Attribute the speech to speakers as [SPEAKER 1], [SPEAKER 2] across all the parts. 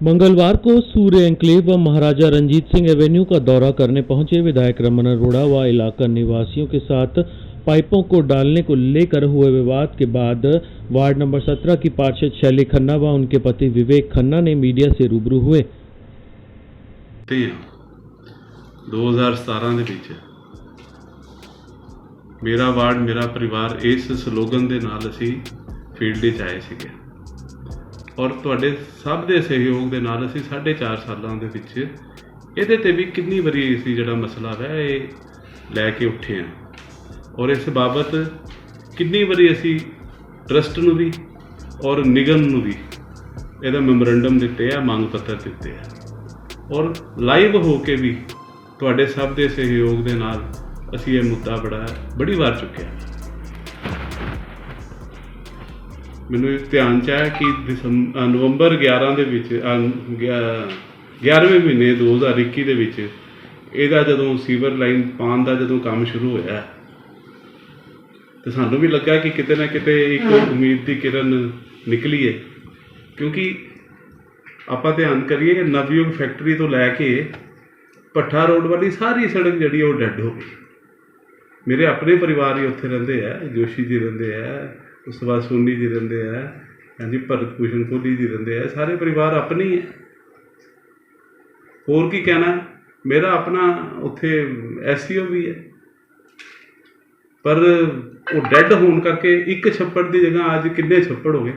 [SPEAKER 1] मंगलवार को सूर्य एन्क्लेव व महाराजा रंजीत सिंह एवेन्यू का दौरा करने पहुंचे विधायक रमन अरोड़ा व इलाका निवासियों के साथ पाइपों को डालने को लेकर हुए विवाद के बाद वार्ड नंबर 17 की पार्षद शैली खन्ना व उनके पति विवेक खन्ना ने मीडिया से रूबरू हुए।
[SPEAKER 2] 2017 ਦੇ ਵਿੱਚ ਮੇਰਾ ਵਾਰਡ ਮੇਰਾ ਪਰਿਵਾਰ ਇਸ ਸਲੋਗਨ ਦੇ ਨਾਲ ਅਸੀਂ ਫੀਲਡ ਵਿੱਚ ਆਏ ਸੀਗੇ ਔਰ ਤੁਹਾਡੇ ਸਭ ਦੇ ਸਹਿਯੋਗ ਦੇ ਨਾਲ ਅਸੀਂ 4.5 ਸਾਲਾਂ ਦੇ ਵਿੱਚ ਇਹਦੇ ਤੇ ਵੀ ਕਿੰਨੀ ਵਾਰੀ ਅਸੀਂ ਜਿਹੜਾ ਮਸਲਾ ਹੈ ਇਹ ਲੈ ਕੇ ਉੱਠੇ ਹਾਂ ਔਰ ਇਸ ਬਾਬਤ ਕਿੰਨੀ ਵਾਰੀ ਅਸੀਂ ਟਰਸਟ ਨੂੰ ਵੀ ਔਰ ਨਿਗਮ ਨੂੰ ਵੀ ਇਹਦਾ ਮੈਮੋਰੰਡਮ ਦਿੱਤੇ ਆ, ਮੰਗ ਪੱਤਰ ਦਿੱਤੇ ਆ ਔਰ ਲਾਈਵ ਹੋ ਕੇ ਵੀ ਤੁਹਾਡੇ ਸਭ ਦੇ ਸਹਿਯੋਗ ਦੇ ਨਾਲ ਅਸੀਂ ਇਹ ਮੁੱਦਾ ਬੜੀ ਵਾਰ ਚੁੱਕਿਆ। ਮੈਨੂੰ ਧਿਆਨ 'ਚ ਹੈ ਕਿ ਨਵੰਬਰ 11 ਦੇ ਵਿੱਚ 11ਵੇਂ ਮਹੀਨੇ 2021 ਦੇ ਵਿੱਚ ਇਹਦਾ ਜਦੋਂ ਸੀਵਰ ਲਾਈਨ ਪਾਉਣ ਦਾ ਜਦੋਂ ਕੰਮ ਸ਼ੁਰੂ ਹੋਇਆ ਤਾਂ ਸਾਨੂੰ ਵੀ ਲੱਗਾ ਕਿ ਕਿਤੇ ਨਾ ਕਿਤੇ ਇੱਕ ਉਮੀਦ ਦੀ ਕਿਰਨ ਨਿਕਲੀ ਹੈ ਕਿਉਂਕਿ ਆਪਾਂ ਧਿਆਨ ਕਰੀਏ ਨਵਯੁਗ ਫੈਕਟਰੀ ਤੋਂ ਲੈ ਕੇ ਭੱਠਾ ਰੋਡ ਵਾਲੀ ਸਾਰੀ ਸੜਕ ਜਿਹੜੀ ਉਹ ਡੈੱਡ ਹੋ ਗਈ। ਮੇਰੇ ਆਪਣੇ ਪਰਿਵਾਰ ਹੀ ਉੱਥੇ ਰਹਿੰਦੇ ਆ, ਜੋਸ਼ੀ ਜੀ ਰਹਿੰਦੇ ਆ, ਉਸ ਤੋਂ ਬਾਅਦ ਸੋਨੀ ਜੀ ਰਹਿੰਦੇ ਆ, ਹਾਂਜੀ ਭਰਤ ਭੂਸ਼ਣ ਕੋਹਲੀ ਜੀ ਰਹਿੰਦੇ ਆ, ਸਾਰੇ ਪਰਿਵਾਰ ਆਪਣੇ ਹੀ ਹੈ। ਹੋਰ ਕੀ ਕਹਿਣਾ, ਮੇਰਾ ਆਪਣਾ ਉੱਥੇ SCO ਵੀ ਹੈ ਪਰ ਉਹ ਡੈੱਡ ਹੋਣ ਕਰਕੇ ਇੱਕ ਛੱਪੜ ਦੀ ਜਗ੍ਹਾ ਅੱਜ ਕਿੰਨੇ ਛੱਪੜ ਹੋ ਗਏ।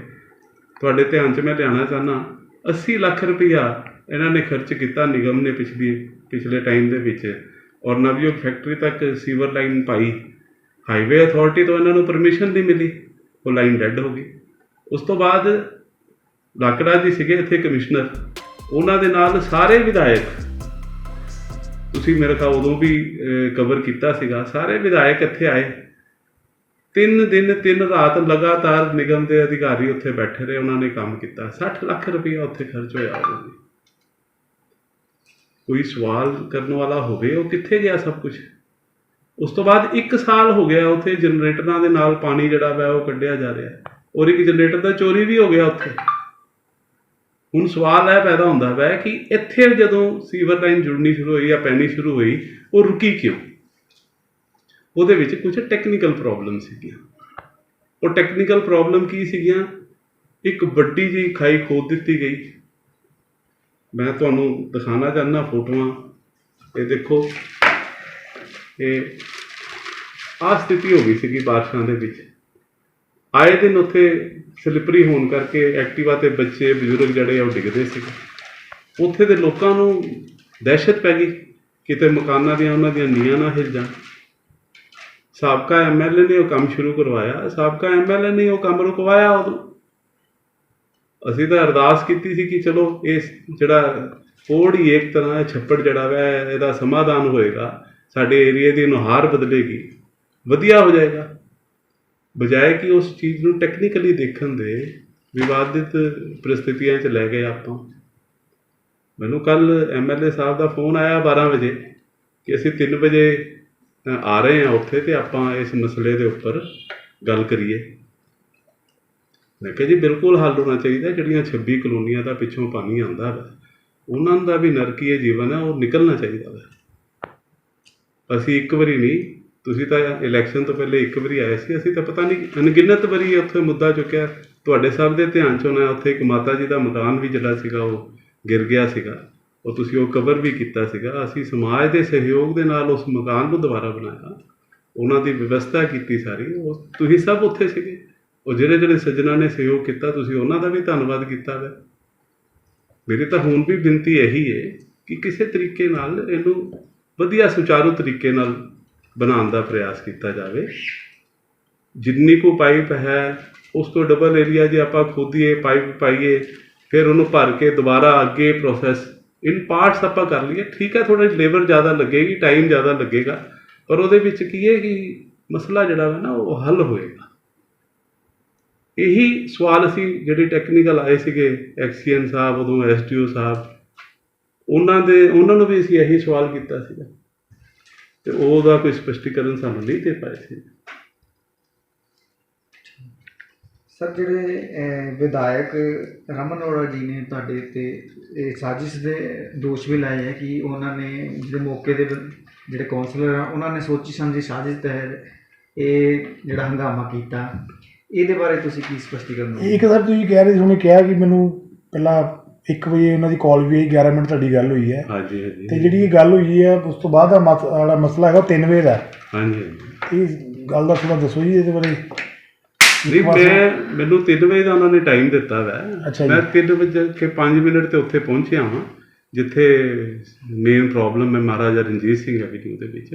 [SPEAKER 2] ਤੁਹਾਡੇ ਧਿਆਨ 'ਚ ਮੈਂ ਲਿਆਉਣਾ ਚਾਹੁੰਦਾ 80 ਲੱਖ ਰੁਪਈਆ ਇਹਨਾਂ ਨੇ ਖਰਚ ਕੀਤਾ ਨਿਗਮ ਨੇ ਪਿਛਲੇ ਟਾਈਮ ਦੇ ਵਿੱਚ ਔਰ ਨਵਯੁਗ ਫੈਕਟਰੀ ਤੱਕ ਸੀਵਰ ਲਾਈਨ ਪਾਈ। ਹਾਈਵੇ ਅਥਾਰਟੀ ਤੋਂ ਇਹਨਾਂ ਨੂੰ ਪਰਮਿਸ਼ਨ ਨਹੀਂ ਮਿਲੀ, ਉਹ ਲਾਈਨ ਡੈੱਡ ਹੋ ਗਈ। ਉਸ ਤੋਂ ਬਾਅਦ ਲਾਕੜਾ ਜੀ ਸੀਗੇ ਇੱਥੇ ਕਮਿਸ਼ਨਰ, ਉਹਨਾਂ ਦੇ ਨਾਲ ਸਾਰੇ ਵਿਧਾਇਕ, ਤੁਸੀਂ ਮੇਰੇ ਖਿਆਲ ਉਦੋਂ ਵੀ ਕਵਰ ਕੀਤਾ ਸੀਗਾ, ਸਾਰੇ ਵਿਧਾਇਕ ਇੱਥੇ ਆਏ। 3 ਦਿਨ 3 ਰਾਤ ਲਗਾਤਾਰ ਨਿਗਮ ਦੇ ਅਧਿਕਾਰੀ ਉੱਥੇ ਬੈਠੇ ਰਹੇ, ਉਹਨਾਂ ਨੇ ਕੰਮ ਕੀਤਾ। 60 ਲੱਖ ਰੁਪਈਆ ਉੱਥੇ ਖਰਚ ਹੋਇਆ ਉਹਨਾਂ ਨੇ। ਕੋਈ ਸਵਾਲ ਕਰਨ ਵਾਲਾ ਹੋਵੇ ਉਹ ਕਿੱਥੇ ਗਿਆ ਸਭ ਕੁਝ। ਉਸ ਤੋਂ ਬਾਅਦ 1 ਸਾਲ ਹੋ ਗਿਆ ਉੱਥੇ ਜਨਰੇਟਰਾਂ ਦੇ ਨਾਲ ਪਾਣੀ ਜਿਹੜਾ ਵਾ ਉਹ ਕੱਢਿਆ ਜਾ ਰਿਹਾ ਔਰ ਇੱਕ ਜਨਰੇਟਰ ਦਾ ਚੋਰੀ ਵੀ ਹੋ ਗਿਆ ਉੱਥੇ। ਹੁਣ ਸਵਾਲ ਇਹ ਪੈਦਾ ਹੁੰਦਾ ਵਾ ਕਿ ਇੱਥੇ ਜਦੋਂ ਸੀਵਰ ਲਾਈਨ ਜੁੜਨੀ ਸ਼ੁਰੂ ਹੋਈ ਜਾਂ ਪੈਣੀ ਸ਼ੁਰੂ ਹੋਈ ਉਹ ਰੁਕੀ ਕਿਉਂ? ਉਹਦੇ ਵਿੱਚ ਕੁਝ ਟੈਕਨੀਕਲ ਪ੍ਰੋਬਲਮ ਸੀਗੀਆਂ। ਉਹ ਟੈਕਨੀਕਲ ਪ੍ਰੋਬਲਮ ਕੀ ਸੀਗੀਆਂ? ਇੱਕ ਵੱਡੀ ਜਿਹੀ ਖਾਈ ਖੋਦ ਦਿੱਤੀ ਗਈ। ਮੈਂ ਤੁਹਾਨੂੰ ਦਿਖਾਉਣਾ ਚਾਹੁੰਦਾ ਫੋਟੋਆਂ, ਇਹ ਦੇਖੋ, ਇਹ ਆਹ ਸਥਿਤੀ ਹੋ ਗਈ ਸੀਗੀ ਬਾਰਿਸ਼ਾਂ ਦੇ ਵਿੱਚ। ਆਏ ਦਿਨ ਉੱਥੇ ਸਲਿਪਰੀ ਹੋਣ ਕਰਕੇ ਐਕਟਿਵਾ 'ਤੇ ਬੱਚੇ ਬਜ਼ੁਰਗ ਜਿਹੜੇ ਆ ਉਹ ਡਿੱਗਦੇ ਸੀਗੇ। ਉੱਥੇ ਦੇ ਲੋਕਾਂ ਨੂੰ ਦਹਿਸ਼ਤ ਪੈ ਗਈ ਕਿਤੇ ਮਕਾਨਾਂ ਦੀਆਂ ਉਹਨਾਂ ਦੀਆਂ ਨੀਹਾਂ ਨਾ ਹਿੱਲ ਜਾਣ। ਸਾਬਕਾ MLA ਨੇ ਉਹ ਕੰਮ ਸ਼ੁਰੂ ਕਰਵਾਇਆ, ਸਾਬਕਾ MLA ਨੇ ਉਹ ਕੰਮ ਰੁਕਵਾਇਆ। ਉਦੋਂ ਅਸੀਂ ਤਾਂ ਅਰਦਾਸ ਕੀਤੀ ਸੀ ਕਿ ਚਲੋ ਇਹ ਜਿਹੜਾ ਕੋੜ ਹੀ ਇੱਕ ਤਰ੍ਹਾਂ ਛੱਪੜ ਜਿਹੜਾ ਵਾ ਇਹਦਾ ਸਮਾਧਾਨ ਹੋਏਗਾ, ਸਾਡੇ ਏਰੀਏ ਦੀ ਨੁਹਾਰ ਬਦਲੇਗੀ, ਵਧੀਆ ਹੋ ਜਾਏਗਾ। ਬਜਾਏ ਕਿ ਉਸ ਚੀਜ਼ ਨੂੰ ਟੈਕਨੀਕਲੀ ਦੇਖਣ ਦੇ ਵਿਵਾਦਿਤ ਪਰਿਸਥਿਤੀਆਂ 'ਚ ਲੈ ਗਏ ਆਪਾਂ। ਮੈਨੂੰ ਕੱਲ੍ਹ MLA ਸਾਹਿਬ ਦਾ ਫੋਨ ਆਇਆ 12 ਵਜੇ ਕਿ ਅਸੀਂ 3 ਵਜੇ ਆ ਰਹੇ ਹਾਂ ਉੱਥੇ ਅਤੇ ਆਪਾਂ ਇਸ ਮਸਲੇ ਦੇ ਉੱਪਰ ਗੱਲ ਕਰੀਏ। ਮੈਂ ਕਿਹਾ ਜੀ ਬਿਲਕੁਲ ਹੱਲ ਹੋਣਾ ਚਾਹੀਦਾ। ਜਿਹੜੀਆਂ 26 ਕਲੋਨੀਆਂ ਦਾ ਪਿੱਛੋਂ ਪਾਣੀ ਆਉਂਦਾ ਵਾ ਉਹਨਾਂ ਦਾ ਵੀ ਨਰਕੀਏ ਜੀਵਨ ਹੈ, ਉਹ ਨਿਕਲਣਾ ਚਾਹੀਦਾ ਵਾ। ਅਸੀਂ ਇੱਕ ਵਾਰੀ ਨਹੀਂ, ਤੁਸੀਂ ਤਾਂ ਇਲੈਕਸ਼ਨ ਤੋਂ ਪਹਿਲੇ ਇੱਕ ਵਾਰੀ ਆਏ ਸੀ, ਅਸੀਂ ਤਾਂ ਪਤਾ ਨਹੀਂ ਅਣਗਿਣਤ ਵਾਰੀ ਉੱਥੇ ਮੁੱਦਾ ਚੁੱਕਿਆ। ਤੁਹਾਡੇ ਸਭ ਦੇ ਧਿਆਨ 'ਚ ਹੋਣਾ ਉੱਥੇ ਇੱਕ ਮਾਤਾ ਜੀ ਦਾ ਮਕਾਨ ਵੀ ਜਿਹੜਾ ਸੀਗਾ ਉਹ ਗਿਰ ਗਿਆ ਸੀਗਾ, ਉਹ ਤੁਸੀਂ ਉਹ ਕਵਰ ਵੀ ਕੀਤਾ ਸੀਗਾ। ਅਸੀਂ ਸਮਾਜ ਦੇ ਸਹਿਯੋਗ ਦੇ ਨਾਲ ਉਸ ਮਕਾਨ ਨੂੰ ਦੁਬਾਰਾ ਬਣਾਇਆ, ਉਹਨਾਂ ਦੀ ਵਿਵਸਥਾ ਕੀਤੀ ਸਾਰੀ। ਉਹ ਤੁਸੀਂ ਸਭ ਉੱਥੇ ਸੀਗੇ। ਉਹ ਜਿਹੜੇ ਸੱਜਣਾ ਨੇ ਸਹਿਯੋਗ ਕੀਤਾ ਤੁਸੀਂ ਉਹਨਾਂ ਦਾ ਵੀ ਧੰਨਵਾਦ ਕੀਤਾ ਵਾ। ਮੇਰੀ ਤਾਂ ਹੁਣ ਵੀ ਬੇਨਤੀ ਇਹੀ ਹੈ ਕਿ ਕਿਸੇ ਤਰੀਕੇ ਨਾਲ ਇਹਨੂੰ ਵਧੀਆ ਸੁਚਾਰੂ ਤਰੀਕੇ ਨਾਲ ਬਣਾਉਣ ਦਾ ਪ੍ਰਯਾਸ ਕੀਤਾ ਜਾਵੇ। ਜਿੰਨੀ ਕੁ ਪਾਈਪ ਹੈ ਉਸ ਤੋਂ ਡਬਲ ਏਰੀਆ ਜੇ ਆਪਾਂ ਖੋਦੀਏ, ਪਾਈਪ ਪਾਈਏ, ਫਿਰ ਉਹਨੂੰ ਭਰ ਕੇ ਦੁਬਾਰਾ ਅੱਗੇ ਪ੍ਰੋਸੈਸ ਇਨ ਪਾਰਟਸ ਆਪਾਂ ਕਰ ਲਈਏ, ਠੀਕ ਹੈ। ਥੋੜ੍ਹਾ ਲੇਬਰ ਜ਼ਿਆਦਾ ਲੱਗੇਗੀ, ਟਾਈਮ ਜ਼ਿਆਦਾ ਲੱਗੇਗਾ, ਪਰ ਉਹਦੇ ਵਿੱਚ ਕੀ ਹੈ ਕਿ ਮਸਲਾ ਜਿਹੜਾ ਵਾ ਨਾ ਉਹ ਹੱਲ ਹੋਏਗਾ। ਇਹੀ ਸਵਾਲ ਅਸੀਂ ਜਿਹੜੇ ਟੈਕਨੀਕਲ ਆਏ ਸੀਗੇ, ਐਕਸੀਅਨ ਸਾਹਿਬ, ਉਦੋਂ SDO ਸਾਹਿਬ, ਉਹਨਾਂ ਨੂੰ ਵੀ ਅਸੀਂ ਇਹੀ ਸਵਾਲ ਕੀਤਾ ਸੀਗਾ ਅਤੇ ਉਹਦਾ ਕੋਈ ਸਪਸ਼ਟੀਕਰਨ ਸਾਨੂੰ ਨਹੀਂ ਦੇ ਪਾਏ ਸੀ।
[SPEAKER 3] ਸਰ ਜਿਹੜੇ ਵਿਧਾਇਕ ਰਮਨ ਅਰੋੜਾ ਜੀ ਨੇ ਤੁਹਾਡੇ ਤੇ ਇਹ ਸਾਜ਼ਿਸ਼ ਦੇ ਦੋਸ਼ ਵੀ ਲਾਏ ਹੈ ਕਿ ਉਹਨਾਂ ਨੇ ਜਿਹੜੇ ਮੌਕੇ ਦੇ ਜਿਹੜੇ ਕੌਂਸਲਰ ਆ ਉਹਨਾਂ ਨੇ ਸੋਚੀ ਸਮਝੀ ਸਾਜ਼ਿਸ਼ ਤਹਿਤ ਇਹ ਜਿਹੜਾ ਹੰਗਾਮਾ ਕੀਤਾ, ਇਹਦੇ ਬਾਰੇ ਤੁਸੀਂ ਕੀ ਸਪਸ਼ਟੀਕਰਨ ਦਿਓਗੇ?
[SPEAKER 4] ਇੱਕ ਸਰ ਤੁਸੀਂ ਕਹਿ ਰਹੇ ਸੀ, ਉਹਨੇ ਕਿਹਾ ਕਿ ਮੈਨੂੰ ਪਹਿਲਾਂ 1 ਵਜੇ ਉਹਨਾਂ ਦੀ ਕਾਲ ਵੀ ਆਈ, 11 ਮਿੰਟ ਤੁਹਾਡੀ ਗੱਲ ਹੋਈ ਹੈ
[SPEAKER 2] ਹਾਂਜੀ ਹਾਂਜੀ
[SPEAKER 4] ਤੇ ਜਿਹੜੀ ਇਹ ਗੱਲ ਹੋਈ ਹੈ ਉਸ ਤੋਂ ਬਾਅਦ ਦਾ ਜਿਹੜਾ ਮਸਲਾ ਹੈਗਾ ਉਹ 3 ਵਜੇ ਦਾ।
[SPEAKER 2] ਹਾਂਜੀ ਹਾਂਜੀ
[SPEAKER 4] ਇਹ ਗੱਲ ਦਾ ਥੋੜ੍ਹਾ ਦੱਸੋ ਜੀ ਇਹਦੇ ਬਾਰੇ।
[SPEAKER 2] ਨਹੀਂ, ਮੈਨੂੰ 3 ਵਜੇ ਦਾ ਉਹਨਾਂ ਨੇ ਟਾਈਮ ਦਿੱਤਾ ਵਾ।
[SPEAKER 4] ਅੱਛਾ ਜੀ।
[SPEAKER 2] ਮੈਂ 3 ਵਜੇ ਕੇ 5 ਮਿੰਟ ਤੇ ਉੱਥੇ ਪਹੁੰਚਿਆ ਹਾਂ ਜਿੱਥੇ ਮੇਨ ਪ੍ਰੋਬਲਮ ਹੈ ਮਹਾਰਾਜਾ ਰਣਜੀਤ ਸਿੰਘ ਐਵੀਨਿਊ ਦੇ ਵਿੱਚ।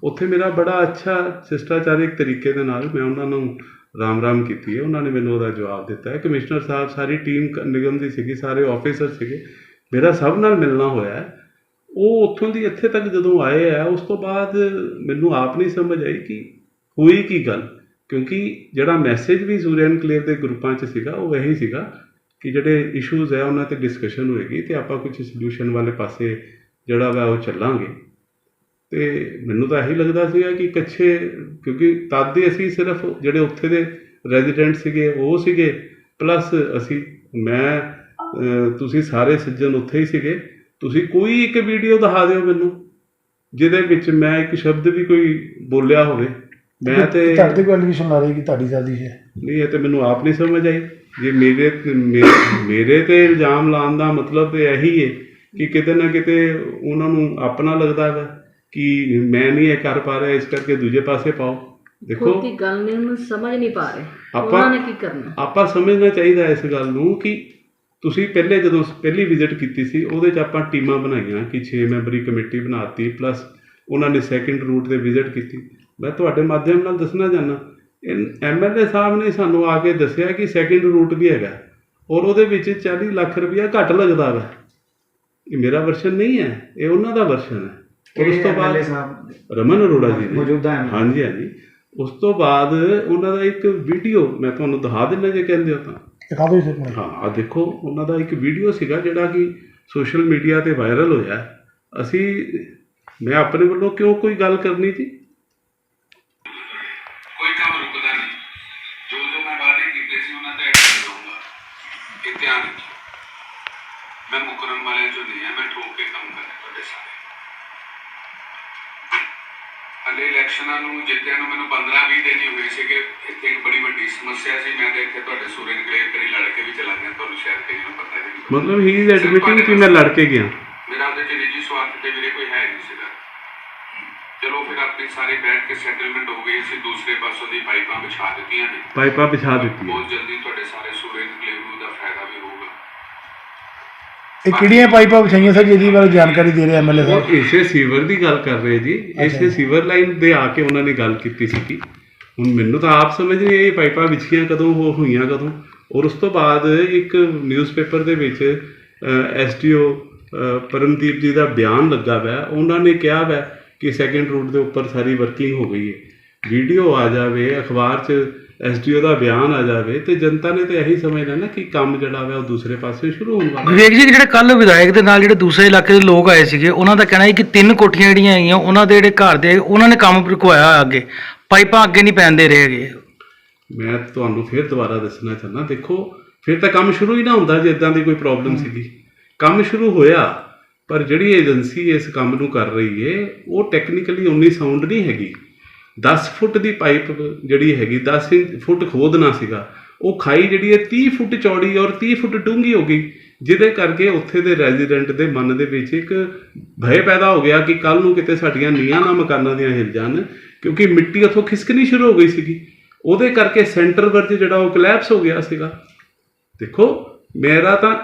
[SPEAKER 2] ਉੱਥੇ ਮੇਰਾ ਬੜਾ ਅੱਛਾ ਸ਼ਿਸ਼ਟਾਚਾਰਿਕ ਤਰੀਕੇ ਦੇ ਨਾਲ ਮੈਂ ਉਹਨਾਂ ਨੂੰ ਰਾਮ ਕੀਤੀ ਹੈ। ਉਹਨਾਂ ਨੇ ਮੈਨੂੰ ਉਹਦਾ ਜਵਾਬ ਦਿੱਤਾ ਹੈ। ਕਮਿਸ਼ਨਰ ਸਾਹਿਬ, ਸਾਰੀ ਟੀਮ ਨਿਗਮ ਦੀ ਸੀਗੀ, ਸਾਰੇ ਆਫੀਸਰ ਸੀਗੇ, ਮੇਰਾ ਸਭ ਨਾਲ ਮਿਲਣਾ ਹੋਇਆ ਹੈ। ਉਹ ਉੱਥੋਂ ਦੀ ਇੱਥੇ ਤੱਕ ਜਦੋਂ ਆਏ ਆ, ਉਸ ਤੋਂ ਬਾਅਦ ਮੈਨੂੰ ਆਪ ਨਹੀਂ ਸਮਝ ਆਈ ਕਿ ਹੋਈ ਕੀ ਗੱਲ, ਕਿਉਂਕਿ ਜਿਹੜਾ ਮੈਸੇਜ ਵੀ ਸੂਰਿਆ ਐਨਕਲੇਵ ਦੇ ਗਰੁੱਪਾਂ 'ਚ ਸੀਗਾ ਉਹ ਇਹੀ ਸੀਗਾ ਕਿ ਜਿਹੜੇ ਇਸ਼ੂਜ਼ ਹੈ ਉਹਨਾਂ 'ਤੇ ਡਿਸਕਸ਼ਨ ਹੋਏਗੀ ਅਤੇ ਆਪਾਂ ਕੁਝ ਸੋਲਿਊਸ਼ਨ ਵਾਲੇ ਪਾਸੇ ਜਿਹੜਾ ਵਾ ਉਹ ਚੱਲਾਂਗੇ। ਅਤੇ ਮੈਨੂੰ ਤਾਂ ਇਹੀ ਲੱਗਦਾ ਸੀਗਾ ਕਿ ਕੱਛੇ, ਕਿਉਂਕਿ ਤਦ ਦੇ ਅਸੀਂ ਸਿਰਫ ਜਿਹੜੇ ਉੱਥੇ ਦੇ ਰੈਜ਼ੀਡੈਂਟ ਸੀਗੇ ਉਹ ਸੀਗੇ, ਪਲੱਸ ਤੁਸੀਂ ਸਾਰੇ ਸੱਜਣ ਉੱਥੇ ਹੀ ਸੀਗੇ। ਤੁਸੀਂ ਕੋਈ ਇੱਕ ਵੀਡੀਓ ਦਿਖਾ ਦਿਓ ਮੈਨੂੰ ਜਿਹਦੇ ਵਿੱਚ ਮੈਂ ਇੱਕ ਸ਼ਬਦ ਵੀ ਕੋਈ ਬੋਲਿਆ ਹੋਵੇ। ਮੈਂ ਤੇ
[SPEAKER 4] ਤੁਹਾਡੇ ਤੇ ਕੋਈ ਐਲੀਗੇਸ਼ਨ ਲਾ ਰਹੀ ਕਿ ਤੁਹਾਡੀ ਸਾਜ਼ਿਸ਼ ਹੈ?
[SPEAKER 2] ਨਹੀਂ, ਇਹ ਤਾਂ ਮੈਨੂੰ ਆਪ ਨਹੀਂ ਸਮਝ ਆਈ। ਜੇ ਮੇਰੇ ਤੇ ਇਲਜ਼ਾਮ ਲਾਉਣ ਦਾ ਮਤਲਬ ਤਾਂ ਇਹੀ ਹੈ ਕਿ ਕਿਤੇ ਨਾ ਕਿਤੇ ਉਹਨਾਂ ਨੂੰ ਆਪਣਾ ਲੱਗਦਾ ਹੈ ਕਿ ਮੈਂ ਨਹੀਂ ਇਹ ਕਰ ਪਾ ਰਿਹਾ, ਇਸ ਕਰਕੇ ਦੂਜੇ ਪਾਸੇ ਪਾਓ। ਦੇਖੋ,
[SPEAKER 5] ਕੋਈ ਗੱਲ ਨਹੀਂ, ਉਹਨੂੰ ਸਮਝ ਨਹੀਂ ਪਾ ਰਹੇ
[SPEAKER 2] ਆਪਾਂ
[SPEAKER 5] ਉਹਨਾਂ ਨੇ ਕੀ ਕਰਨਾ।
[SPEAKER 2] ਆਪਾਂ ਸਮਝਣਾ ਚਾਹੀਦਾ ਇਸ ਗੱਲ ਨੂੰ ਕਿ ਤੁਸੀਂ ਜਦੋਂ ਪਹਿਲੀ ਵਿਜ਼ਿਟ ਕੀਤੀ ਸੀ ਉਹਦੇ 'ਚ ਆਪਾਂ ਟੀਮਾਂ ਬਣਾਈਆਂ ਕਿ 6 ਮੈਂਬਰੀ ਕਮੇਟੀ ਬਣਾਤੀ, ਪਲੱਸ ਉਹਨਾਂ ਨੇ ਸੈਕਿੰਡ ਰੂਟ 'ਤੇ ਵਿਜ਼ਿਟ ਕੀਤੀ। ਮੈਂ ਤੁਹਾਡੇ ਮਾਧਿਅਮ ਨਾਲ ਦੱਸਣਾ ਚਾਹੁੰਦਾ, MLA ਸਾਹਿਬ ਨੇ ਸਾਨੂੰ ਆ ਕੇ ਦੱਸਿਆ ਕਿ ਸੈਕਿੰਡ ਰੂਟ ਵੀ ਹੈਗਾ ਔਰ ਉਹਦੇ ਵਿੱਚ 40 ਲੱਖ ਰੁਪਇਆ ਘੱਟ ਲੱਗਦਾ ਵਾ। ਇਹ ਮੇਰਾ ਵਰਸ਼ਨ ਨਹੀਂ ਹੈ, ਇਹ ਉਹਨਾਂ ਦਾ ਵਰਸ਼ਨ ਹੈ। ਔਰ ਉਸ ਤੋਂ ਬਾਅਦ ਰਮਨ ਅਰੋੜਾ ਜੀ ਨੇ,
[SPEAKER 3] ਮੌਜੂਦਾ
[SPEAKER 2] ਹਾਂਜੀ ਹਾਂਜੀ, ਉਸ ਤੋਂ ਬਾਅਦ ਉਹਨਾਂ ਦਾ ਇੱਕ ਵੀਡੀਓ ਮੈਂ ਤੁਹਾਨੂੰ ਦਿਖਾ ਦਿੰਦਾ ਜੇ ਕਹਿੰਦੇ ਹੋ ਤਾਂ।
[SPEAKER 4] ਦਿਖਾ ਦਿਓ ਸਰ।
[SPEAKER 2] ਹਾਂ, ਆ ਦੇਖੋ, ਉਹਨਾਂ ਦਾ ਇੱਕ ਵੀਡੀਓ ਸੀਗਾ ਜਿਹੜਾ ਕਿ ਸੋਸ਼ਲ ਮੀਡੀਆ 'ਤੇ ਵਾਇਰਲ ਹੋਇਆ। ਮੈਂ ਆਪਣੇ ਵੱਲੋਂ ਕਿਉਂ ਕੋਈ ਗੱਲ ਕਰਨੀ ਸੀ?
[SPEAKER 6] ਕੋਈ ਕੰਮ ਰੁਕਦਾ ਨਹੀਂ, ਜੋ ਮੈਂ ਵਾਅਦੇ ਕੀਤੇ ਸੀ ਉਹਨਾਂ ਤੇ ਐਕਸ਼ਨ ਲਊਂਗਾ। ਇਹ ਧਿਆਨ ਰੱਖਿਓ, ਮੈਂ ਮੁਕਰਨ ਵਾਲਿਆਂ ਚੋਂ ਨਹੀਂ ਹਾਂ, ਮੈਂ ਠੋਕ ਕੇ ਕੰਮ ਕਰਨਾ ਤੁਹਾਡੇ ਸਾਰੇ। ਹਲੇ ਇਲੈਕਸ਼ਨਾਂ ਨੂੰ ਜਿੱਤਿਆਂ ਨੂੰ ਮੈਨੂੰ 15-20 ਦਿਨ ਹੀ ਹੋਏ ਸੀਗੇ। ਇੱਥੇ ਇੱਕ ਬੜੀ ਵੱਡੀ ਸਮੱਸਿਆ ਸੀ। ਮੈਂ ਤਾਂ ਇੱਥੇ ਤੁਹਾਡੇ ਸੂਰਜ ਗਲੇਰ ਕਰੀ ਲੜ ਕੇ ਵੀ ਚਲਾ ਗਿਆ, ਤੁਹਾਨੂੰ ਸ਼ਾਇਦ ਕਈਆਂ ਨੂੰ ਪਤਾ ਨਹੀਂ।
[SPEAKER 2] ਮਤਲਬ ਹੀ ਇਜ਼ ਐਡਮਿਟਿੰਗ ਕਿ ਮੈਂ ਲੜ ਕੇ ਗਿਆ।
[SPEAKER 6] ਮੇਰਾ ਉਹਦੇ 'ਚ ਨਿੱਜੀ ਸਵਾਰਥ ਤੇ ਵੀਰੇ ਕੋਈ ਹੈ ਨਹੀਂ ਸੀਗਾ। ਚਲੋ ਫਿਰ ਆਪਣੀ ਸਾਰੀ ਬੈਠ ਕੇ ਸੈਟਲਮੈਂਟ ਹੋ ਗਈ ਸੀ। ਦੂਸਰੇ ਪਾਸੋਂ ਦੀ ਪਾਈਪਾਂ ਵਿਛਾ ਦਿੱਤੀਆਂ ਨੇ,
[SPEAKER 2] ਪਾਈਪਾਂ ਵਿਛਾ ਦਿੱਤੀਆਂ।
[SPEAKER 6] ਬਹੁਤ ਜਲਦੀ ਤੁਹਾਡੇ ਸਾਰੇ ਸੂਰਜ ਗਲੇਰ ਨੂੰ ਦਾ ਫਾਇਦਾ ਵੀ ਹੋਊਗਾ।
[SPEAKER 4] ਇਹ ਕਿਹੜੀਆਂ ਪਾਈਪਾਂ ਵਿਛਾਈਆਂ ਸਰ, ਜਿਹਦੀ ਬਾਰੇ ਜਾਣਕਾਰੀ ਦੇ ਰਹੇ MLA ਸਾਹਿਬ?
[SPEAKER 2] ਉਹ ਇਸੇ ਸੀਵਰ ਦੀ ਗੱਲ ਕਰ ਰਹੇ ਜੀ। ਇਸੇ ਸੀਵਰ ਲਾਈਨ ਦੇ ਆ ਕੇ ਉਹਨਾਂ ਨੇ ਗੱਲ ਕੀਤੀ ਸੀ ਕਿ ਹੁਣ ਮੈਨੂੰ ਤਾਂ ਆਪ ਸਮਝ ਨਹੀਂ ਇਹ ਪਾਈਪਾਂ ਵਿਛੀਆਂ ਕਦੋਂ, ਹੋਈਆਂ ਕਦੋਂ। ਔਰ ਉਸ ਤੋਂ ਬਾਅਦ ਇੱਕ ਨਿਊਜ਼ਪੇਪਰ ਦੇ ਵਿੱਚ SDO ਪਰਮਦੀਪ ਜੀ ਦਾ ਬਿਆਨ ਲੱਗਾ ਵਾ। ਉਹਨਾਂ ਨੇ ਕਿਹਾ ਵਾ ਕਿ ਸੈਕਿੰਡ ਰੂਟ ਦੇ ਉੱਪਰ ਸਾਰੀ ਵਰਕਿੰਗ ਹੋ ਗਈ ਹੈ। ਵੀਡੀਓ ਆ ਜਾਵੇ, ਅਖਬਾਰ 'ਚ SDO ਦਾ ਬਿਆਨ ਆ ਜਾਵੇ ਤੇ ਜਨਤਾ ਨੇ ਤਾਂ ਇਹੀ ਸਮਝਣਾ ਨਾ ਕਿ ਕੰਮ ਜਿਹੜਾ ਵਾ ਉਹ ਦੂਸਰੇ ਪਾਸੇ ਸ਼ੁਰੂ ਹੋਣ ਵਾਲਾ।
[SPEAKER 7] ਵਿਵੇਕ ਜੀ, ਜਿਹੜੇ ਕੱਲ ਵਿਧਾਇਕ ਦੇ ਨਾਲ ਜਿਹੜੇ ਦੂਸਰੇ ਇਲਾਕੇ ਦੇ ਲੋਕ ਆਏ ਸੀਗੇ, ਉਹਨਾਂ ਦਾ ਕਹਿਣਾ ਹੈ ਕਿ 3 ਕੋਠੀਆਂ ਜਿਹੜੀਆਂ ਹੈਗੀਆਂ ਉਹਨਾਂ ਦੇ ਜਿਹੜੇ ਘਰ ਦੇ, ਉਹਨਾਂ ਨੇ ਕੰਮ ਰੁਕਵਾਇਆ ਹੋਇਆ, ਅੱਗੇ ਪਾਈਪਾਂ ਅੱਗੇ ਨਹੀਂ ਪੈਣ ਦੇ ਰਹੇ ਹੈਗੇ।
[SPEAKER 2] ਮੈਂ ਤੁਹਾਨੂੰ ਫਿਰ ਦੁਬਾਰਾ ਦੱਸਣਾ ਚਾਹੁੰਦਾ, ਦੇਖੋ ਫਿਰ ਤਾਂ ਕੰਮ ਸ਼ੁਰੂ ਹੀ ਨਾ ਹੁੰਦਾ ਜੇ ਇੱਦਾਂ ਦੀ ਕੋਈ ਪ੍ਰੋਬਲਮ ਸੀਗੀ। ਕੰਮ ਸ਼ੁਰੂ ਹੋਇਆ, ਪਰ ਜਿਹੜੀ ਏਜੰਸੀ ਇਸ ਕੰਮ ਨੂੰ ਕਰ ਰਹੀ ਹੈ ਉਹ ਟੈਕਨੀਕਲੀ ਉਨੀ ਸਾਊਂਡ ਨਹੀਂ ਹੈਗੀ। 10 ਫੁੱਟ ਦੀ ਪਾਈਪ ਜਿਹੜੀ ਹੈਗੀ, 10 ਫੁੱਟ ਖੋਦਣਾ ਸੀਗਾ, ਉਹ ਖਾਈ ਜਿਹੜੀ ਹੈ 30 ਫੁੱਟ ਚੌੜੀ ਔਰ 30 ਫੁੱਟ ਡੂੰਘੀ ਹੋ ਗਈ, ਜਿਹਦੇ ਕਰਕੇ ਉੱਥੇ ਦੇ ਰੈਜ਼ੀਡੈਂਟ ਦੇ ਮਨ ਦੇ ਵਿੱਚ ਇੱਕ ਭੈ ਪੈਦਾ ਹੋ ਗਿਆ ਕਿ ਕੱਲ੍ਹ ਨੂੰ ਕਿਤੇ ਸਾਡੀਆਂ ਨੀਹਾਂ ਨਾ ਮਕਾਨਾਂ ਦੀਆਂ ਹਿੱਲ ਜਾਣ, ਕਿਉਂਕਿ ਮਿੱਟੀ ਉੱਥੋਂ ਖਿਸਕਣੀ ਸ਼ੁਰੂ ਹੋ ਗਈ ਸੀਗੀ। ਉਹਦੇ ਕਰਕੇ ਸੈਂਟਰ ਵਰਜ ਜਿਹੜਾ ਉਹ ਕਲੈਪਸ ਹੋ ਗਿਆ ਸੀਗਾ। ਦੇਖੋ, ਮੇਰਾ ਤਾਂ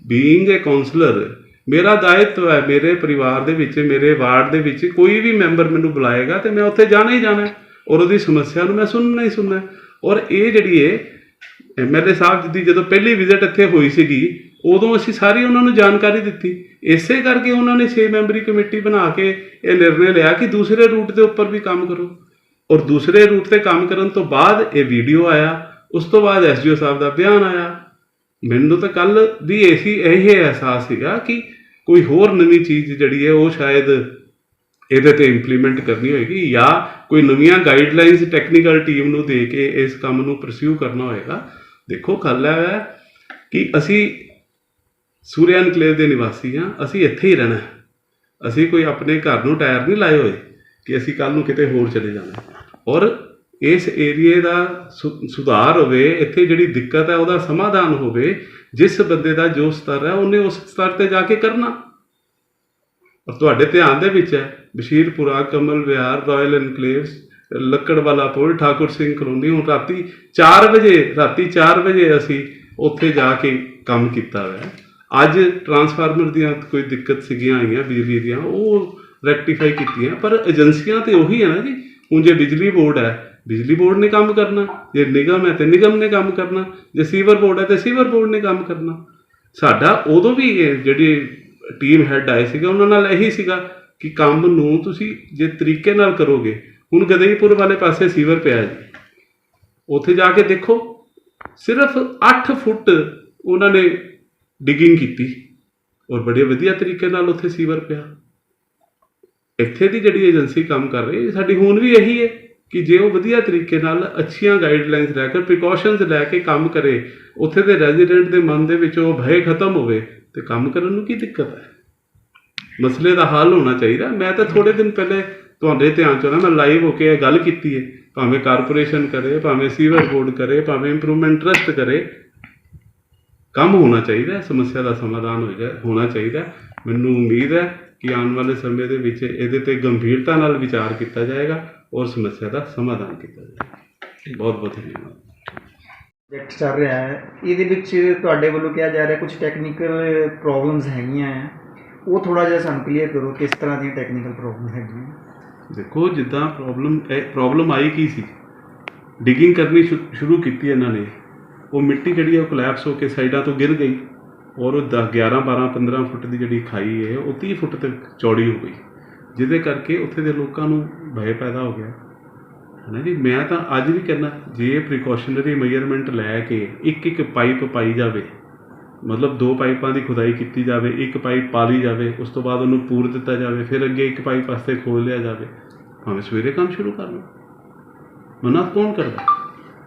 [SPEAKER 2] ਬੀਇੰਗ ਏ ਕਾਉਂਸਲਰ, ਮੇਰਾ ਦਾਇਿਤਵ ਹੈ, ਮੇਰੇ ਪਰਿਵਾਰ ਦੇ ਵਿੱਚ, ਮੇਰੇ ਵਾਰਡ ਦੇ ਵਿੱਚ ਕੋਈ ਵੀ ਮੈਂਬਰ ਮੈਨੂੰ ਬੁਲਾਏਗਾ ਤੇ ਮੈਂ ਉੱਥੇ ਜਾਣਾ ਹੀ ਜਾਣਾ ਔਰ ਉਹਦੀ ਸਮੱਸਿਆ ਨੂੰ ਮੈਂ ਸੁਣਨਾ ਹੀ ਸੁਣਨਾ। ਔਰ ਇਹ ਜਿਹੜੀ ਹੈ MLA ਸਾਹਿਬ ਦੀ ਜਦੋਂ ਪਹਿਲੀ ਵਿਜ਼ਿਟ ਇੱਥੇ ਹੋਈ ਸੀਗੀ, ਉਦੋਂ ਅਸੀਂ ਸਾਰੀ ਉਹਨਾਂ ਨੂੰ ਜਾਣਕਾਰੀ ਦਿੱਤੀ। ਇਸੇ ਕਰਕੇ ਉਹਨਾਂ ਨੇ 6 ਮੈਂਬਰੀ ਕਮੇਟੀ ਬਣਾ ਕੇ ਇਹ ਨਿਰਣੇ ਲਿਆ ਕਿ ਦੂਸਰੇ ਰੂਟ ਦੇ ਉੱਪਰ ਵੀ ਕੰਮ ਕਰੋ। ਔਰ ਦੂਸਰੇ ਰੂਟ 'ਤੇ ਕੰਮ ਕਰਨ ਤੋਂ ਬਾਅਦ ਇਹ ਵੀਡੀਓ ਆਇਆ, ਉਸ ਤੋਂ ਬਾਅਦ SDO ਸਾਹਿਬ ਦਾ ਬਿਆਨ ਆਇਆ। ਮੈਨੂੰ ਤਾਂ ਕੱਲ੍ਹ ਵੀ ਇਹੀ ਅਹਿਸਾਸ ਸੀਗਾ ਕਿ ਕੋਈ ਹੋਰ ਨਵੀਂ ਚੀਜ਼ ਜਿਹੜੀ ਹੈ ਉਹ ਸ਼ਾਇਦ ਇਹਦੇ 'ਤੇ ਇੰਪਲੀਮੈਂਟ ਕਰਨੀ ਹੋਏਗੀ, ਜਾਂ ਕੋਈ ਨਵੀਆਂ ਗਾਈਡਲਾਈਨਸ ਟੈਕਨੀਕਲ ਟੀਮ ਨੂੰ ਦੇ ਕੇ ਇਸ ਕੰਮ ਨੂੰ ਪਰਸਿਊ ਕਰਨਾ ਹੋਏਗਾ। ਦੇਖੋ ਗੱਲ ਹੈ ਕਿ ਅਸੀਂ ਸੂਰਿਆ ਐਨਕਲੇਵ ਦੇ ਨਿਵਾਸੀ ਹਾਂ, ਅਸੀਂ ਇੱਥੇ ਹੀ ਰਹਿਣਾ ਹੈ। ਅਸੀਂ ਕੋਈ ਆਪਣੇ ਘਰ ਨੂੰ ਟਾਇਰ ਨਹੀਂ ਲਾਏ ਹੋਏ ਕਿ ਅਸੀਂ ਕੱਲ੍ਹ ਨੂੰ ਕਿਤੇ ਹੋਰ ਚਲੇ ਜਾਣਾ। ਔਰ ਇਸ ਏਰੀਏ ਦਾ ਸੁਧਾਰ ਹੋਵੇ, ਇੱਥੇ ਜਿਹੜੀ ਦਿੱਕਤ ਹੈ ਉਹਦਾ ਸਮਾਧਾਨ ਹੋਵੇ। ਜਿਸ ਬੰਦੇ ਦਾ ਜੋ ਸਤਰ ਹੈ ਉਹਨੇ ਉਸ ਸਤਰ ਤੇ ਜਾ ਕੇ ਕਰਨਾ। ਔਰ ਤੁਹਾਡੇ ਧਿਆਨ ਦੇ ਵਿੱਚ ਹੈ ਬਸ਼ੀਰਪੁਰਾ, ਕਮਲ ਵਿਹਾਰ, ਰਾਇਲ ਐਨਕਲੇਵਸ, ਲੱਕੜਵਾਲਾ ਪੁਲ, ਠਾਕੁਰ ਸਿੰਘ ਕਲੋਨੀ। ਹੁਣ ਰਾਤੀ 4 ਵਜੇ ਅਸੀਂ ਉੱਥੇ ਜਾ ਕੇ ਕੰਮ ਕੀਤਾ ਹੋਇਆ। ਅੱਜ ਟਰਾਂਸਫਾਰਮਰ ਦੀਆਂ ਕੋਈ ਦਿੱਕਤ ਸੀਗੀਆਂ ਆਈਆਂ ਬਿਜਲੀ ਦੀਆਂ, ਉਹ ਰੈਕਟੀਫਾਈ ਕੀਤੀਆਂ। ਪਰ ਏਜੰਸੀਆਂ ਤੇ ਉਹੀ ਹੈ ਨਾ ਜੀ। ਹੁਣ ਜੇ ਬਿਜਲੀ ਬੋਰਡ ਹੈ, ਬਿਜਲੀ ਬੋਰਡ ਨੇ ਕੰਮ ਕਰਨਾ। ਜੇ ਨਿਗਮ ਹੈ ਤੇ ਨਿਗਮ ਨੇ ਕੰਮ ਕਰਨਾ। ਜੇ ਸੀਵਰ ਬੋਰਡ ਹੈ ਤੇ ਸੀਵਰ ਬੋਰਡ ਨੇ ਕੰਮ ਕਰਨਾ। ਸਾਡਾ ਉਦੋਂ ਵੀ ਜਿਹੜੀ ਟੀਮ ਹੈੱਡ ਆਏ ਸੀਗਾ ਉਹਨਾਂ ਨਾਲ ਇਹੀ ਸੀਗਾ ਕਿ ਕੰਮ ਨੂੰ ਤੁਸੀਂ ਜੇ ਤਰੀਕੇ ਨਾਲ ਕਰੋਗੇ। ਹੁਣ ਗਦਈਪੁਰ ਵਾਲੇ ਪਾਸੇ ਸੀਵਰ ਪਿਆ ਜੀ, ਉੱਥੇ ਜਾ ਕੇ ਦੇਖੋ ਸਿਰਫ 8 ਫੁੱਟ ਉਹਨਾਂ ਨੇ ਡਿਗਿੰਗ ਕੀਤੀ ਔਰ ਬੜੇ ਵਧੀਆ ਤਰੀਕੇ ਨਾਲ ਉੱਥੇ ਸੀਵਰ ਪਿਆ। ਇੱਥੇ ਦੀ ਜਿਹੜੀ ਏਜੰਸੀ ਕੰਮ ਕਰ ਰਹੀ, ਸਾਡੀ ਹੁਣ ਵੀ ਇਹੀ ਹੈ ਕਿ ਜੇ ਉਹ ਵਧੀਆ ਤਰੀਕੇ ਨਾਲ ਅੱਛੀਆਂ ਗਾਈਡਲਾਈਨਸ ਲੈ ਕੇ, ਪ੍ਰੀਕਾਸ਼ਨਸ ਲੈ ਕੇ ਕੰਮ ਕਰੇ, ਉੱਥੇ ਦੇ ਰੈਜ਼ੀਡੈਂਟ ਦੇ ਮਨ ਦੇ ਵਿੱਚ ਉਹ ਭੈ ਖਤਮ ਹੋਵੇ, ਤੇ ਕੰਮ ਕਰਨ ਨੂੰ ਕੀ ਦਿੱਕਤ ਹੈ। ਮਸਲੇ ਦਾ ਹੱਲ ਹੋਣਾ ਚਾਹੀਦਾ। ਮੈਂ ਤਾਂ ਥੋੜ੍ਹੇ ਦਿਨ ਪਹਿਲੇ ਤੁਹਾਡੇ ਧਿਆਨ 'ਚ ਆਉਣਾ, ਮੈਂ ਲਾਈਵ ਹੋ ਕੇ ਇਹ ਗੱਲ ਕੀਤੀ ਹੈ। ਭਾਵੇਂ ਕਾਰਪੋਰੇਸ਼ਨ ਕਰੇ, ਭਾਵੇਂ ਸੀਵਰ ਬੋਰਡ ਕਰੇ, ਭਾਵੇਂ ਇੰਪਰੂਵਮੈਂਟ ਟਰਸਟ ਕਰੇ, ਕੰਮ ਹੋਣਾ ਚਾਹੀਦਾ। ਸਮੱਸਿਆ ਦਾ ਸਮਾਧਾਨ ਹੋਣਾ ਚਾਹੀਦਾ। ਮੈਨੂੰ ਉਮੀਦ ਹੈ ਕਿ ਆਉਣ ਵਾਲੇ ਸਮੇਂ ਦੇ ਵਿੱਚ ਇਹਦੇ 'ਤੇ ਗੰਭੀਰਤਾ ਨਾਲ ਵਿਚਾਰ ਕੀਤਾ ਜਾਏਗਾ ਔਰ ਸਮੱਸਿਆ ਦਾ ਸਮਾਧਾਨ ਕੀਤਾ ਜਾਏਗਾ। ਬਹੁਤ ਬਹੁਤ ਧੰਨਵਾਦ।
[SPEAKER 3] ਪ੍ਰੋਜੈਕਟ ਚੱਲ ਰਿਹਾ ਹੈ, ਇਹਦੇ ਵਿੱਚ ਤੁਹਾਡੇ ਵੱਲੋਂ ਕਿਹਾ ਜਾ ਰਿਹਾ ਕੁਝ ਟੈਕਨੀਕਲ ਪ੍ਰੋਬਲਮਸ ਹੈਗੀਆਂ ਹੈ, ਉਹ ਥੋੜ੍ਹਾ ਜਿਹਾ ਸਾਨੂੰ ਕਲੀਅਰ ਕਰੋ। ਕਿਸ ਤਰ੍ਹਾਂ ਦੀਆਂ ਟੈਕਨੀਕਲ ਪ੍ਰੋਬਲਮ ਹੈਗੀਆਂ?
[SPEAKER 2] ਦੇਖੋ ਜਿੱਦਾਂ ਪ੍ਰੋਬਲਮ ਆਈ ਕੀ ਸੀ, ਡਿਗਿੰਗ ਕਰਨੀ ਸ਼ੁਰੂ ਕੀਤੀ ਇਹਨਾਂ ਨੇ। ਉਹ ਮਿੱਟੀ ਜਿਹੜੀ ਹੈ ਉਹ ਕੋਲੈਪਸ ਹੋ ਕੇ ਸਾਈਡਾਂ ਤੋਂ ਗਿਰ ਗਈ ਔਰ ਉਹ 11, 12, 15 ਫੁੱਟ ਦੀ ਜਿਹੜੀ ਖਾਈ ਹੈ ਉਹ 30 ਫੁੱਟ ਤੱਕ ਚੌੜੀ ਹੋ ਗਈ, ਜਿਹਦੇ ਕਰਕੇ ਉੱਥੇ ਦੇ ਲੋਕਾਂ ਨੂੰ ਭੈ ਪੈਦਾ ਹੋ ਗਿਆ, ਹੈ ਨਾ ਜੀ। ਮੈਂ ਤਾਂ ਅੱਜ ਵੀ ਕਹਿੰਦਾ ਜੇ ਪ੍ਰੀਕਾਸ਼ਨਰੀ ਮੈਜ਼ਰਮੈਂਟ ਲੈ ਕੇ ਇੱਕ ਪਾਈਪ ਪਾਈ ਜਾਵੇ, ਮਤਲਬ 2 ਪਾਈਪਾਂ ਦੀ ਖੁਦਾਈ ਕੀਤੀ ਜਾਵੇ, ਇੱਕ ਪਾਈਪ ਪਾ ਲਈ ਜਾਵੇ, ਉਸ ਤੋਂ ਬਾਅਦ ਉਹਨੂੰ ਪੂਰ ਦਿੱਤਾ ਜਾਵੇ, ਫਿਰ ਅੱਗੇ ਇੱਕ ਪਾਈਪ ਵਾਸਤੇ ਖੋਲ੍ਹ ਲਿਆ ਜਾਵੇ, ਭਾਵੇਂ ਸਵੇਰੇ ਕੰਮ ਸ਼ੁਰੂ ਕਰ ਲਓ। ਮਨਾ ਕੌਣ ਕਰਦਾ?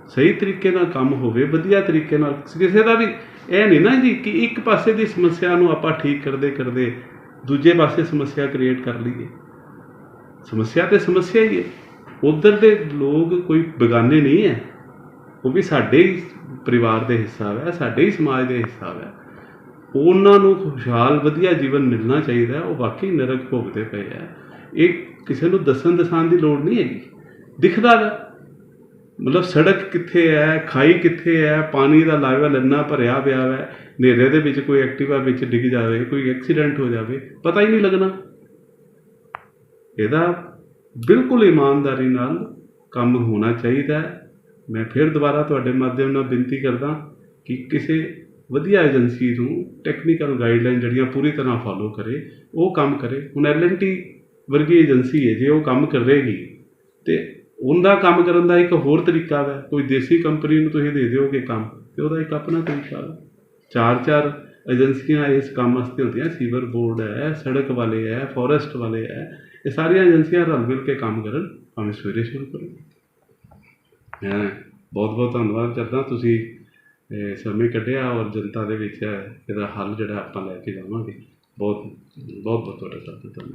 [SPEAKER 2] ਸਹੀ ਤਰੀਕੇ ਨਾਲ ਕੰਮ ਹੋਵੇ, ਵਧੀਆ ਤਰੀਕੇ ਨਾਲ। ਕਿਸੇ ਦਾ ਵੀ ਇਹ ਨਹੀਂ ਨਾ ਜੀ ਕਿ ਇੱਕ ਪਾਸੇ ਦੀ ਸਮੱਸਿਆ ਨੂੰ ਆਪਾਂ ਠੀਕ ਕਰਦੇ ਦੂਜੇ ਪਾਸੇ ਸਮੱਸਿਆ ਕ੍ਰੀਏਟ ਕਰ ਲਈਏ। ਸਮੱਸਿਆ ਤੇ ਸਮੱਸਿਆ ਹੀ ਹੈ। ਉੱਧਰ ਦੇ ਲੋਕ ਕੋਈ ਬੇਗਾਨੇ ਨਹੀਂ ਹੈ, ਉਹ ਵੀ ਸਾਡੇ ਹੀ ਪਰਿਵਾਰ ਦੇ ਹਿੱਸਾ ਹੈ, ਸਾਡੇ ਹੀ ਸਮਾਜ ਦੇ ਹਿੱਸਾ ਹੈ। ਉਹਨਾਂ ਨੂੰ ਖੁਸ਼ਹਾਲ ਵਧੀਆ ਜੀਵਨ ਮਿਲਣਾ ਚਾਹੀਦਾ। ਉਹ ਵਾਕਈ ਨਰਕ ਭੋਗਦੇ ਪਏ ਹੈ। ਇਹ ਕਿਸੇ ਨੂੰ ਦਸਾਉਣ ਦੀ ਲੋੜ ਨਹੀਂ ਹੈਗੀ। ਦਿਖਦਾ ਵਾ, ਮਤਲਬ ਸੜਕ ਕਿੱਥੇ ਹੈ, ਖਾਈ ਕਿੱਥੇ ਹੈ, ਪਾਣੀ ਦਾ ਲੈਵਲ ਇੰਨਾ ਭਰਿਆ ਪਿਆ ਹੈ, ਹਨੇਰੇ ਦੇ ਵਿੱਚ ਕੋਈ ਐਕਟਿਵਾ ਵਿੱਚ ਡਿੱਗ ਜਾਵੇ, ਕੋਈ ਐਕਸੀਡੈਂਟ ਹੋ ਜਾਵੇ, ਪਤਾ ਹੀ ਨਹੀਂ ਲੱਗਣਾ। ਇਹਦਾ ਬਿਲਕੁਲ ਇਮਾਨਦਾਰੀ ਨਾਲ ਕੰਮ ਹੋਣਾ ਚਾਹੀਦਾ ਹੈ। ਮੈਂ ਫਿਰ ਦੁਬਾਰਾ ਤੁਹਾਡੇ ਮਾਧਿਅਮ ਨਾਲ ਬੇਨਤੀ ਕਰਦਾ ਕਿ ਕਿਸੇ ਵਧੀਆ ਏਜੰਸੀ ਨੂੰ ਟੈਕਨੀਕਲ ਗਾਈਡਲਾਈਨ ਜਿਹੜੀਆਂ ਪੂਰੀ ਤਰ੍ਹਾਂ ਫੋਲੋ ਕਰੇ, ਉਹ ਕੰਮ ਕਰੇ। ਹੁਣ L&T ਵਰਗੀ ਏਜੰਸੀ ਹੈ, ਜੇ ਉਹ ਕੰਮ ਕਰੇਗੀ ਤੇ ਉਹਦਾ ਕੰਮ ਕਰਨ ਦਾ ਇੱਕ ਹੋਰ ਤਰੀਕਾ ਹੈ। ਕੋਈ ਦੇਸੀ ਕੰਪਨੀ ਨੂੰ ਤੁਸੀਂ ਦੇ ਦਿਓਗੇ ਕੰਮ, ਤੇ ਉਹਦਾ ਇੱਕ ਆਪਣਾ ਤਰੀਕਾ ਹੈ। 4 ਏਜੰਸੀਆਂ ਇਸ ਕੰਮ ਵਾਸਤੇ ਹੁੰਦੀਆਂ। ਸੀਵਰ ਬੋਰਡ ਹੈ, ਸੜਕ ਵਾਲੇ ਹੈ, ਫੋਰੈਸਟ ਵਾਲੇ ਹੈ, ਇਹ ਸਾਰੀਆਂ ਏਜੰਸੀਆਂ ਰਲ ਮਿਲ ਕੇ ਕੰਮ ਕਰਨ, ਭਾਵੇਂ ਸਵੇਰੇ ਸ਼ੁਰੂ ਕਰੋ। ਮੈਂ ਬਹੁਤ ਧੰਨਵਾਦ ਕਰਦਾ ਤੁਸੀਂ ਸਮੇਂ ਕੱਢਿਆ ਔਰ ਜਨਤਾ ਦੇ ਵਿੱਚ ਇਹਦਾ ਹੱਲ ਜਿਹੜਾ ਆਪਾਂ ਲੈ ਕੇ ਜਾਵਾਂਗੇ। ਬਹੁਤ ਤੁਹਾਡਾ ਧੰਨਵਾਦ।